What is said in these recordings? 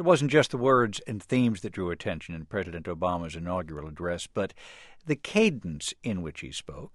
It wasn't just the words and themes that drew attention in President Obama's inaugural address, but the cadence in which he spoke.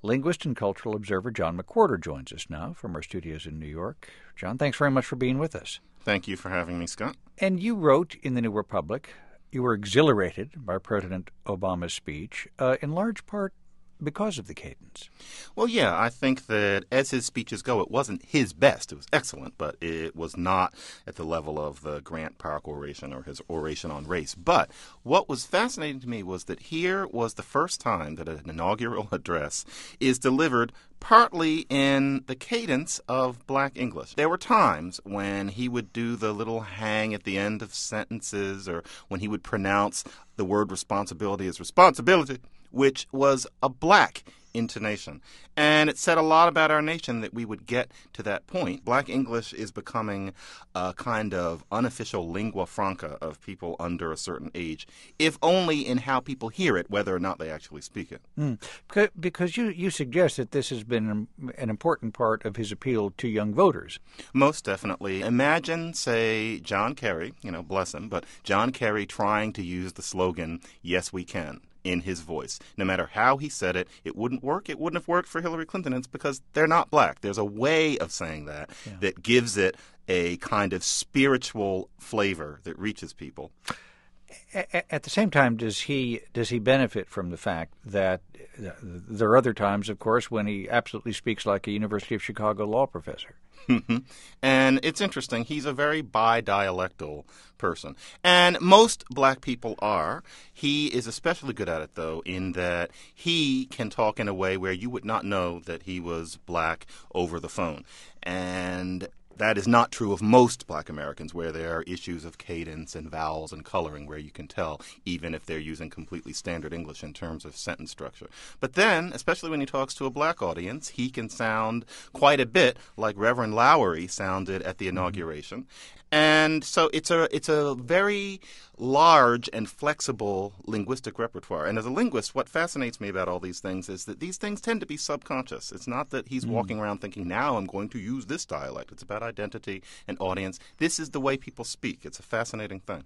Linguist and cultural observer John McWhorter joins us now from our studios in New York. John, thanks very much for being with us. Thank you for having me, Scott. And you wrote in the New Republic, you were exhilarated by President Obama's speech, in large part because of the cadence. Well, yeah, I think that as his speeches go, it wasn't his best. It was excellent, but it was not at the level of the Grant Park oration or his oration on race. But what was fascinating to me was that here was the first time that an inaugural address is delivered partly in the cadence of Black English. There were times when he would do the little hang at the end of sentences, or when he would pronounce the word responsibility as responsibility, which was a Black intonation. And it said a lot about our nation that we would get to that point. Black English is becoming a kind of unofficial lingua franca of people under a certain age, if only in how people hear it, whether or not they actually speak it. Because you suggest that this has been an important part of his appeal to young voters. Most definitely. Imagine, say, John Kerry, bless him, but John Kerry trying to use the slogan, "Yes, we can," in his voice. No matter how he said it, it wouldn't work. It wouldn't have worked for Hillary Clinton. It's because they're not Black. There's a way of saying that that gives it a kind of spiritual flavor that reaches people. At the same time, does he benefit from the fact that there are other times, of course, when he absolutely speaks like a University of Chicago law professor? And it's interesting. He's a very bi-dialectal person. And most Black people are. He is especially good at it, though, in that he can talk in a way where you would not know that he was Black over the phone. And that is not true of most Black Americans, where there are issues of cadence and vowels and coloring where you can tell, even if they're using completely standard English in terms of sentence structure. But then, especially when he talks to a Black audience, he can sound quite a bit like Reverend Lowery sounded at the inauguration. And so it's a very large and flexible linguistic repertoire. And as a linguist, what fascinates me about all these things is that these things tend to be subconscious. It's not that he's walking around thinking, now I'm going to use this dialect. It's about identity and audience. This is the way people speak. It's a fascinating thing.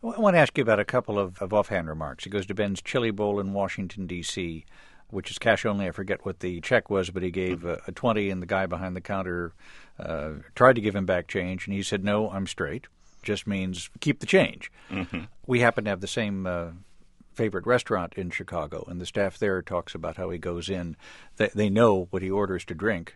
I want to ask you about a couple of offhand remarks. He goes to Ben's Chili Bowl in Washington, D.C., which is cash only. I forget what the check was, but he gave a 20, and the guy behind the counter tried to give him back change, and he said, "No, I'm straight." Just means keep the change. We happen to have the same favorite restaurant in Chicago, and the staff there talks about how he goes in. They know what he orders to drink.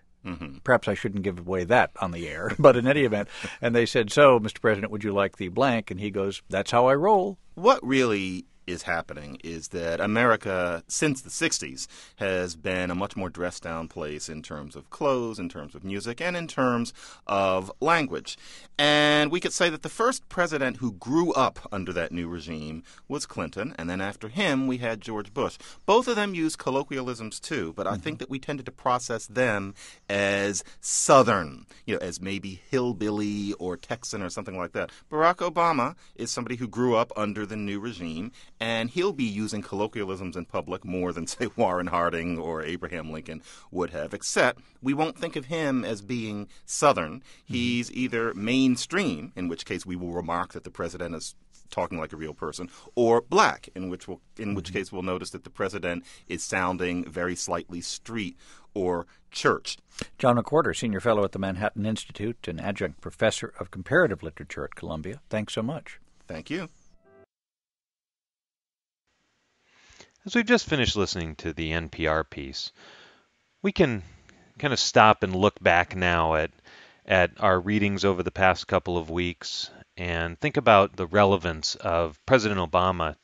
Perhaps I shouldn't give away that on the air, but in any event, and they said, "So, Mr. President, would you like the blank?" And he goes, "That's how I roll." What really is happening is that America, since the 60s, has been a much more dressed-down place in terms of clothes, in terms of music, and in terms of language. And we could say that the first president who grew up under that new regime was Clinton, and then after him we had George Bush. Both of them used colloquialisms too, but I think that we tended to process them as Southern, as maybe hillbilly or Texan or something like that. Barack Obama is somebody who grew up under the new regime, and he'll be using colloquialisms in public more than, say, Warren Harding or Abraham Lincoln would have, except we won't think of him as being Southern. He's either mainstream, in which case we will remark that the president is talking like a real person, or Black, in which case we'll notice that the president is sounding very slightly street or church. John McWhorter, Senior Fellow at the Manhattan Institute and Adjunct Professor of Comparative Literature at Columbia. Thanks so much. Thank you. As we've just finished listening to the NPR piece, we can kind of stop and look back now at our readings over the past couple of weeks and think about the relevance of President Obama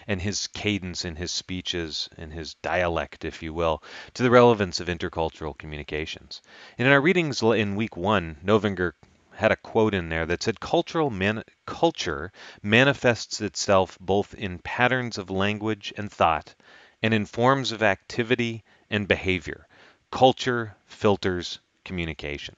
and his cadence in his speeches, and his dialect, if you will, to the relevance of intercultural communications. And in our readings in week 1, Novinger had a quote in there that said, culture manifests itself both in patterns of language and thought and in forms of activity and behavior. Culture filters communication.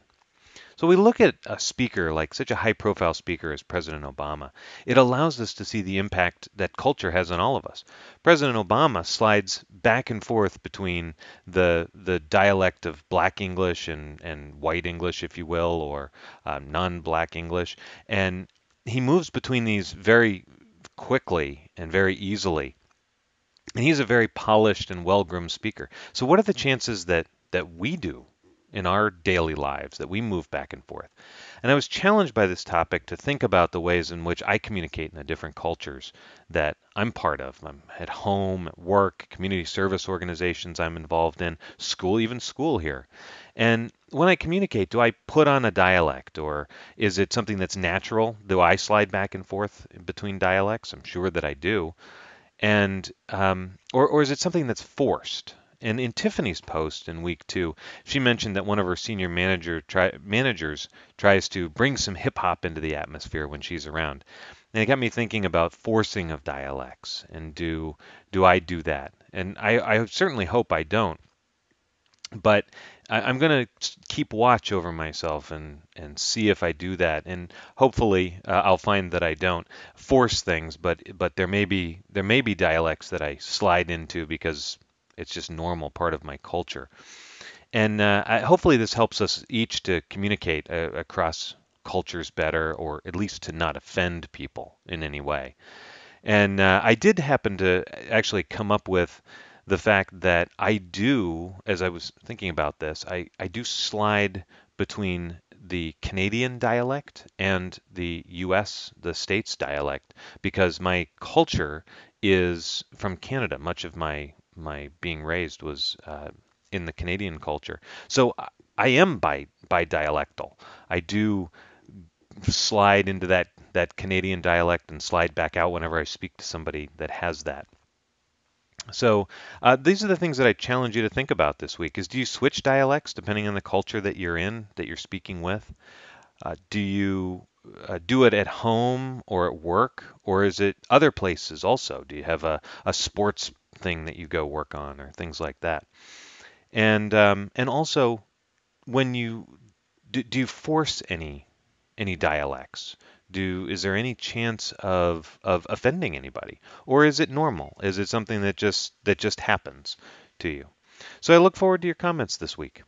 So we look at a speaker like such a high-profile speaker as President Obama. It allows us to see the impact that culture has on all of us. President Obama slides back and forth between the dialect of Black English and white English, if you will, or non-Black English, and he moves between these very quickly and very easily. And he's a very polished and well-groomed speaker. So what are the chances that we do in our daily lives, that we move back and forth? And I was challenged by this topic to think about the ways in which I communicate in the different cultures that I'm part of. I'm at home, at work, community service organizations I'm involved in, school, even school here. And when I communicate, do I put on a dialect, or is it something that's natural? Do I slide back and forth between dialects? I'm sure that I do. And or is it something that's forced? And in Tiffany's post in week 2, she mentioned that one of her senior managers tries to bring some hip hop into the atmosphere when she's around. And it got me thinking about forcing of dialects, and do I do that? And I certainly hope I don't. But I'm going to keep watch over myself and see if I do that, and hopefully I'll find that I don't force things. But there may be dialects that I slide into because it's just normal part of my culture. And hopefully this helps us each to communicate across cultures better, or at least to not offend people in any way. And I did happen to actually come up with the fact that I do, as I was thinking about this, I do slide between the Canadian dialect and the US, the States dialect, because my culture is from Canada. Much of my being raised was in the Canadian culture. So I am by dialectal. I do slide into that Canadian dialect and slide back out whenever I speak to somebody that has that. So these are the things that I challenge you to think about this week. Is, do you switch dialects depending on the culture that you're in, that you're speaking with? Do you do it at home or at work, or is it other places also? Do you have a sports thing that you go work on, or things like that? And also, when you do you force any dialects? Is there any chance of offending anybody, or is it normal? Is it something that just happens to you? So I look forward to your comments this week.